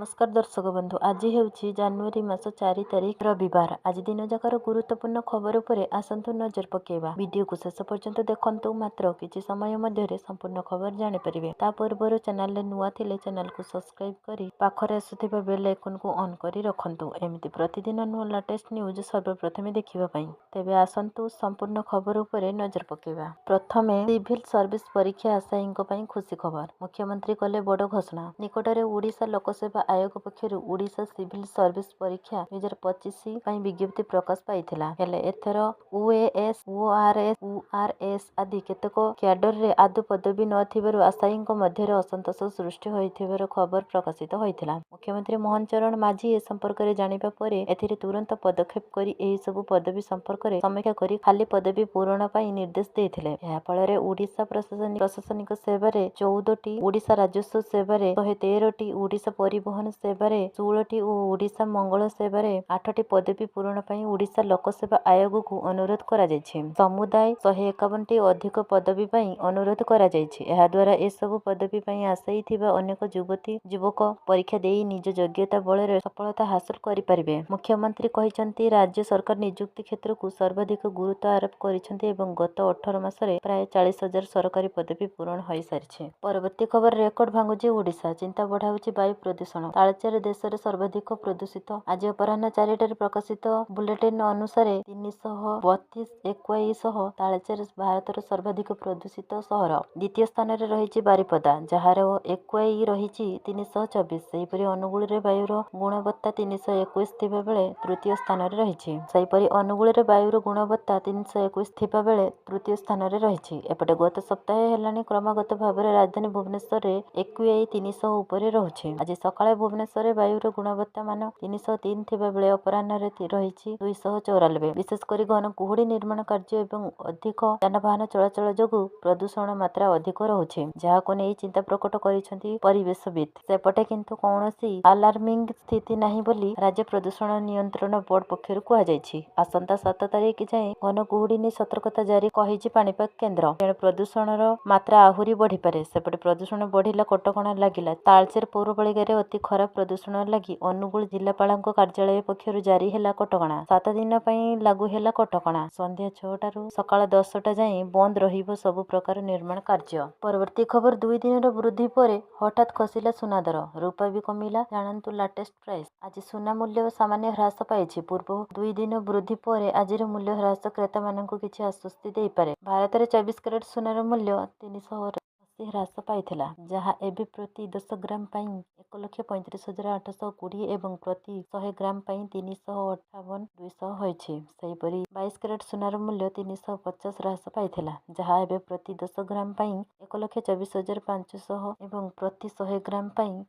नमस्कार दर्शक बंधु आज हेउछि जनवरी मास 4 तारिख रविवार। आज दिन जाकर गुरुत्वपूर्ण खबर उपरे आसंतु नजर पकेबा। वीडियो को शेष पर्यंत देखंतु मात्र किछि समय मध्यरे संपूर्ण खबर जानि परिबे। ता पूर्वरु चैनल नुआ थिले चैनल को सब्सक्राइब करी पाखरे आसुथिबा बेल आइकन को ऑन करी रखंतु एमिति प्रतिदिन नुआ लेटेस्ट न्यूज सर्वप्रथमे देखिबा पई। तेबे आसंतु संपूर्ण खबर उपरे नजर पकेबा। प्रथमे सिविल सर्विस परीक्षा आशायींक पई खुशी खबर। मुख्यमंत्री कले बड़ घोषणा। निकटरे ओडिशा लोकसेवा आयोग पक्षरु ओडिशा सिविल सर्विस परीक्षा 2025 पई विज्ञप्ति प्रकाश पाइथिला। हेले एथर ओएएस ओआरएस ओआरएस आदि केतक क्याडर रे आदु पदवी नथिबारु आशायींक मध्यरे असंतोष सृष्टि होइथिबार खबर प्रकाशित होइथिला। मुख्यमंत्री मोहन चरण माझी ए संपर्क रे जानिबा परे एथिरे तुरंत पदक्षेप करी एही सब पदवी संपर्क रे समीक्षा करी खाली पदवी पूरण पई निर्देश देथिले। एहा फଳରେ ओडिशा प्रशासनिक सेवा रे 14 टी, ओडिशा राजस्व सेवा रे 113 टी, ओडिशा परिवहन सेवा रे 16 टी और ओडिशा मंगल सेवा रे 8 टी पदवी पूरण पई ओडिशा लोकसेवा आयोग को अनुरोध करा जायछि। समुदाय 151 टी अधिक पदवी पई अनुरोध करा जायछि। एहा द्वारा ए सब पदवी पई आशायी थिबा अनेक युवती युवक परीक्षा देई निज योग्यता बल रे सफलता हासिल करि परिबे। मुख्यमंत्री कहिसंती राज्य सरकार नियुक्ति क्षेत्र को सर्वाधिक गुरुत्व आरोप करिसंती एवं गत 18 मासरे प्राय 40,000 सरकारी पदवी पूरण होई सारिछि। परवर्ती खबर रेकर्ड भांगुची ओडिशा चिंता बढ़ाउची वायु प्रदूषण। तालचेर देश रे सर्वाधिक प्रदूषित। आज अपराह्न 4 प्रकाशित बुलेटिन अनुसार 332 एक्वाई सह तालचेर भारतर सर्वाधिक प्रदूषित सहर। द्वितीय स्थान रे रहिछि बारिपदा जहार एक्वाई रहिछि 324। सेहिपरि अनुगुल रे वायुर गुणवत्ता 321 थिबा बेले तृतीय स्थान रे रहिछि। सेहिपरि अनुगुल रे वायुर गुणवत्ता 321 थिबा बेले तृतीय स्थान रे रहिछि। एपटे गत सप्ताह हेलानी क्रमागत भाबरे राजधानी भुवनेश्वर रे एक्वाई 300 उपरे रहुछि। आज सकाळे भुवनेश्वर रे वायुर गुणवत्ता मान 303 थिबा बेले अपराह्न रे रहिछि 294। विशेष करी घन कुहुडी निर्माण कार्य एवं अधिक यानवाहन चलाचल जोगु प्रदूषण मात्रा अधिक रहुछि जहाको नै चिंता प्रकट करिसंती परिवेशविद। सेपटे किंतु कौनसी अलार्मिंग स्थिति नाही बोली राज्य प्रदूषण नियंत्रण बोर्ड पक्षरु कुहा जायछि। आसंता 7 तारिख जाए घन कुहुडी नै सतर्कता जारी कहिछि पाणीपाग केन्द्र। तेणु प्रदूषणर मात्रा आहुरी बढ़ी पारे। सेपटे प्रदूषण बढ़िला कटकणा लागिला। तालचेर पौरपालिका रे अति खराब प्रदूषण लागि अनुगुल जिल्लापालଙ୍କ कार्यालय पक्षरु जारी हेला कटकणा। 7 दिन पई लागू हेला कटकणा। संध्या 6 टारु सकाळ 10 टा जाए बंद रहिबो सब प्रकार निर्माण कार्य। परवर्ती खबर 2 दिनर वृद्धि परे हठात खसिला सुना दर। रूपा भी कमिला जानंतु लेटेस्ट प्राइस। आज सुना मूल्य सामान्य ह्रास पाइछि। पूर्व 2 दिन वृद्धि परे आजिर मूल्य ह्रास क्रेता माननको किछि आश्वस्ति देई पारे। भारत रे 24 कैरेट सुनार मूल्य 380 ह्रास पाइथिला जहा एबे प्रति 10 ग्राम पई 1,35,820 एवं प्रति 100 ग्राम पई 358,200 होइछि। सेहिपरि 22 कैरेट सुनार मूल्य 350 ह्रास पाइथिला जहा एबे प्रति 10 ग्राम पई 1,24,500 एवं प्रति 100 ग्राम पई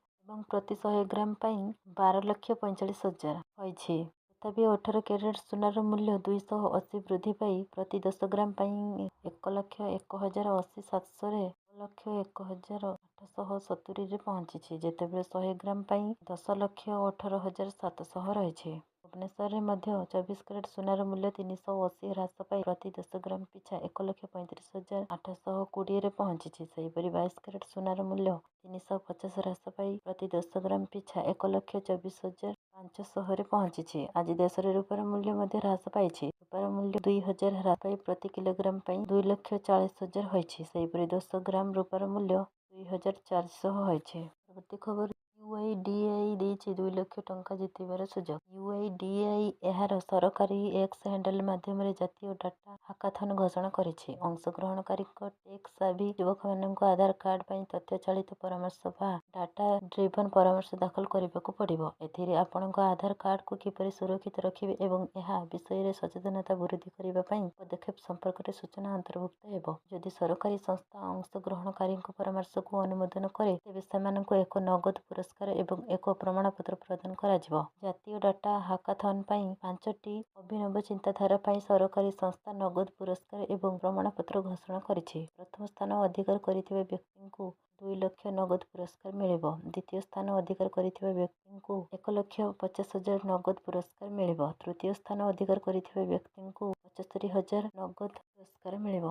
12,45,000 होइछि। तथापि 18 कैरेट सुनार मूल्य 280 वृद्धि पाई प्रति 10 ग्राम पई 1,01,080 रे 1,01,870 रे पहुंचिछि जेतेबेले 100 ग्राम पई 10,18,700 रहिछि। भुवनेश्वर रे मध्य 24 कैरेट सुनार मूल्य 380 ह्रास पाई प्रति 10 ग्राम पिछा 1,35,820 रे पहुंचिछि। सेहिपरि 22 कैरेट सुनार मूल्य 350 ह्रास पाई प्रति 10 ग्राम पिछा 1,24,500 रे पहुंचिछि। आज देश रे रूपार मूल्य मध्य ह्रास पाइछि। रूपार मूल्य 2,000 ह्रास पाई प्रति किलोग्राम पई 2,40,000 होइछि। सेहिपरि 10 ग्राम रूपार मूल्य 2,400 होइछि। परवर्ती खबर यूआईडीएआई ଦେଇଛି 2 ଲକ୍ଷ ଟଙ୍କା ଜିତିବାର ସୁଯୋଗ। यूआईडीएआई ଏହାର ସରକାରୀ ଏକ୍ସ ହ୍ୟାଣ୍ଡେଲ ମାଧ୍ୟମରେ ଜାତୀୟ ଡାଟା ହାକାଥନ ଘୋଷଣା କରିଛି। ଅଂଶଗ୍ରହଣକାରୀଙ୍କ ଟେକ୍ ସାଭି ଯୁବକମାନଙ୍କୁ ଆଧାର କାର୍ଡ ପାଇଁ ତଥ୍ୟ ଚାଳିତ ପରାମର୍ଶ ବା ଡାଟା ଡ୍ରିଭନ ପରାମର୍ଶ ଦାଖଲ କରିବାକୁ ପଡ଼ିବ। ଏଥିରେ ଆପଣଙ୍କ ଆଧାର କାର୍ଡକୁ କିପରି ସୁରକ୍ଷିତ ରଖିବେ ଏବଂ ଏହା ବିଷୟରେ ସଚେତନତା ବୃଦ୍ଧି କରିବା ପାଇଁ ପଦକ୍ଷେପ ସମ୍ପର୍କରେ ସୂଚନା ଅନ୍ତର୍ଭୁକ୍ତ ହେବ। ଯଦି ସରକାରୀ ସଂସ୍ଥା ଅଂଶଗ୍ରହଣକାରୀଙ୍କ ପରାମର୍ଶକୁ ଅନୁମୋଦନ କରେ ତେବେ ସେମାନଙ୍କୁ ଏକ ନଗଦ ପୁରସ୍କାର ଏବଂ ଏକ ପ୍ରମାଣପତ୍ର ପ୍ରଦାନ କରାଯିବ। ଜାତୀୟ ଡାଟା ହାକାଥନ ପାଇଁ 5ଟି ଅଭିନବ ଚିନ୍ତାଧାରା ପାଇଁ ସରକାରୀ ସଂସ୍ଥା ନଗଦ ପୁରସ୍କାର ଏବଂ ପ୍ରମାଣପତ୍ର ଘୋଷଣା କରିଛି। ପ୍ରଥମ ସ୍ଥାନ ଅଧିକାର କରିଥିବା ବ୍ୟକ୍ତିଙ୍କୁ 2 ଲକ୍ଷ ନଗଦ ପୁରସ୍କାର ମିଳିବ। ଦ୍ୱିତୀୟ ସ୍ଥାନ ଅଧିକାର କରିଥିବା ବ୍ୟକ୍ତିଙ୍କୁ 1,50,000 ନଗଦ ପୁରସ୍କାର ମିଳିବ। ତୃତୀୟ ସ୍ଥାନ ଅଧିକାର କରିଥିବା ବ୍ୟକ୍ତିଙ୍କୁ 75,000 ନଗଦ ପୁରସ୍କାର ମିଳିବ।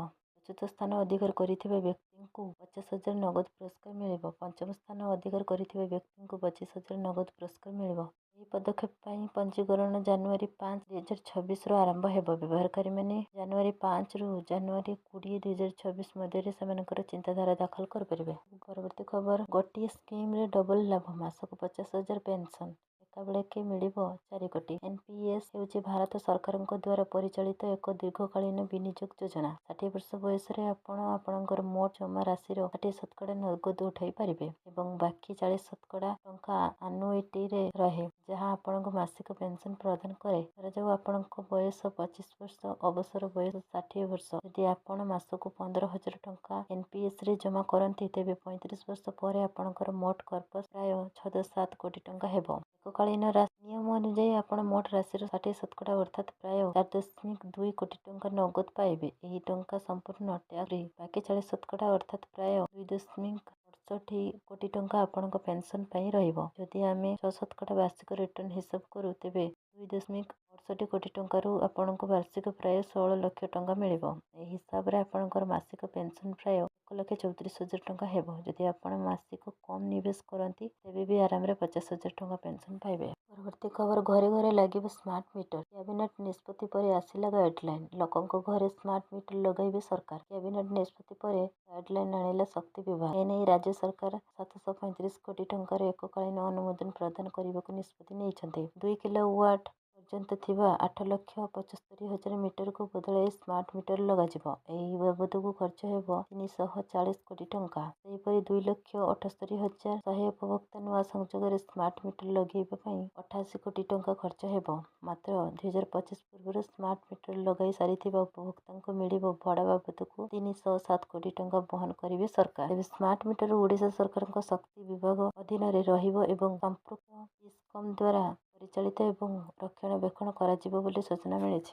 ଚତୁର୍ଥ ସ୍ଥାନ ଅଧିକାର କରିଥିବା ବ୍ୟକ୍ତିଙ୍କୁ 50,000 ନଗଦ ପୁରସ୍କାର ମିଳିବ। ପଞ୍ଚମ ସ୍ଥାନ ଅଧିକାର କରିଥିବା ବ୍ୟକ୍ତିଙ୍କୁ 25,000 ନଗଦ ପୁରସ୍କାର ମିଳିବ। ଏହି ପଦକ୍ଷେପ ପାଇଁ ପଞ୍ଜୀକରଣ ଜାନୁଆରୀ 5, 2026ରୁ ଆରମ୍ଭ ହେବ। ବ୍ୟବହାରକାରୀମାନେ ଜାନୁଆରୀ 5ରୁ ଜାନୁଆରୀ 20, 2026 ମଧ୍ୟରେ ସେମାନଙ୍କର ଚିନ୍ତାଧାରା ଦାଖଲ କରିପାରିବେ। ପରବର୍ତ୍ତୀ ଖବର, ଗୋଟିଏ ସ୍କିମରେ ଡବଲ ଲାଭ, ମାସକୁ 50,000 ପେନସନ, ଏକାବେଳକେ ମିଳିବ 4 କୋଟି। ଏନପିଏସ୍ ହେଉଛି ଭାରତ ସରକାରଙ୍କ ଦ୍ୱାରା ପରିଚାଳିତ ଏକ ଦୀର୍ଘକାଳୀନ ବିନିଯୋଗ ଯୋଜନା। 60 ବର୍ଷ ବୟସରେ ଆପଣ ଆପଣଙ୍କର ମୋଟ ଜମା ରାଶିର 60% ନଗଦ ଉଠାଇ ପାରିବେ ଏବଂ ବାକି 40% ଟଙ୍କା ଆନୁଇଟିରେ ରହେ, ଯାହା ଆପଣଙ୍କୁ ମାସିକ ପେନସନ ପ୍ରଦାନ କରେ। ଧରାଯାଉ ଆପଣଙ୍କ ବୟସ 25 ବର୍ଷ, ଅବସର ବୟସ 60 ବର୍ଷ। ଯଦି ଆପଣ ମାସକୁ 15,000 ଟଙ୍କା ଏନପିଏସରେ ଜମା କରନ୍ତି, ତେବେ 35 ବର୍ଷ ପରେ ଆପଣଙ୍କର ମୋଟ କର୍ପସ ପ୍ରାୟ 6.7 କୋଟି ଟଙ୍କା ହେବ। ଏକକାଳୀନ ନିୟମ ଅନୁଯାୟୀ ଆପଣ ମୋଟ ରାଶିର 60% ଅର୍ଥାତ୍ ପ୍ରାୟ 4.2 କୋଟି ଟଙ୍କା ନଗଦ ପାଇବେ। ଏହି ଟଙ୍କା ସମ୍ପୂର୍ଣ୍ଣ ଟ୍ୟାକ୍ସ ଫ୍ରି। ବାକି 40% ଅର୍ଥାତ୍ ପ୍ରାୟ 2.68 କୋଟି ଟଙ୍କା ଆପଣଙ୍କ ପେନସନ ପାଇଁ ରହିବ। ଯଦି ଆମେ 6% ବାର୍ଷିକ ରିଟର୍ଣ୍ଣ ହିସାବ କରୁ, ତେବେ 2.68 କୋଟି ଟଙ୍କାରୁ ଆପଣଙ୍କୁ ବାର୍ଷିକ ପ୍ରାୟ 16 ଲକ୍ଷ ଟଙ୍କା ମିଳିବ। ଏହି ହିସାବରେ ଆପଣଙ୍କର ମାସିକ ପେନସନ ପ୍ରାୟ 1,34,000 ଟଙ୍କା ହେବ। ଯଦି ଆପଣ ମାସିକ କମ୍ ନିବେଶ କରନ୍ତି, ତେବେ ବି ଆରାମରେ 50,000 ଟଙ୍କା ପେନସନ ପାଇବେ। ପରବର୍ତ୍ତୀ ଖବର, ଘରେ ଘରେ ଲାଗିବ ସ୍ମାର୍ଟ ମିଟର। କ୍ୟାବିନେଟ ନିଷ୍ପତ୍ତି ପରେ ଆସିଲା ଗାଇଡଲାଇନ। ଲୋକଙ୍କ ଘରେ ସ୍ମାର୍ଟ ମିଟର ଲଗାଇବେ ସରକାର। କ୍ୟାବିନେଟ ନିଷ୍ପତ୍ତି ପରେ ଗାଇଡଲାଇନ ଆଣିଲା ଶକ୍ତି ବିଭାଗ। ଏନେଇ ରାଜ୍ୟ ସରକାର 735 କୋଟି ଟଙ୍କାର ଏକକାଳୀନ ଅନୁମୋଦନ ପ୍ରଦାନ କରିବାକୁ ନିଷ୍ପତ୍ତି ନେଇଛନ୍ତି। 2 କିଲୋୱାଟ ପର୍ଯ୍ୟନ୍ତ ଥିବା 8,75,000 ମିଟରକୁ ବଦଳାଇ ସ୍ମାର୍ଟ ମିଟର ଲଗାଯିବ। ଏହି ବାବଦକୁ ଖର୍ଚ୍ଚ ହେବ 340 କୋଟି ଟଙ୍କା। ସେହିପରି 2,78,100 ଉପଭୋକ୍ତା ନୂଆ ସଂଯୋଗରେ ସ୍ମାର୍ଟ ମିଟର ଲଗାଇବା ପାଇଁ 88 କୋଟି ଟଙ୍କା ଖର୍ଚ୍ଚ ହେବ। ମାତ୍ର 2025 ପୂର୍ବରୁ ସ୍ମାର୍ଟ ମିଟର ଲଗାଇ ସାରିଥିବା ଉପଭୋକ୍ତାଙ୍କୁ ମିଳିବ ଭଡ଼ା ବାବଦକୁ 307 କୋଟି ଟଙ୍କା ବହନ କରିବେ ସରକାର। ତେବେ ସ୍ମାର୍ଟ ମିଟର ଓଡ଼ିଶା ସରକାରଙ୍କ ଶକ୍ତି ବିଭାଗ ଅଧୀନରେ ରହିବ ଏବଂ ସମ୍ପୃକ୍ତ ଇସ୍କମ ଦ୍ୱାରା ପରିଚାଳିତ ଏବଂ ରକ୍ଷଣାବେକ୍ଷଣ କରାଯିବ ବୋଲି ସୂଚନା ମିଳିଛି।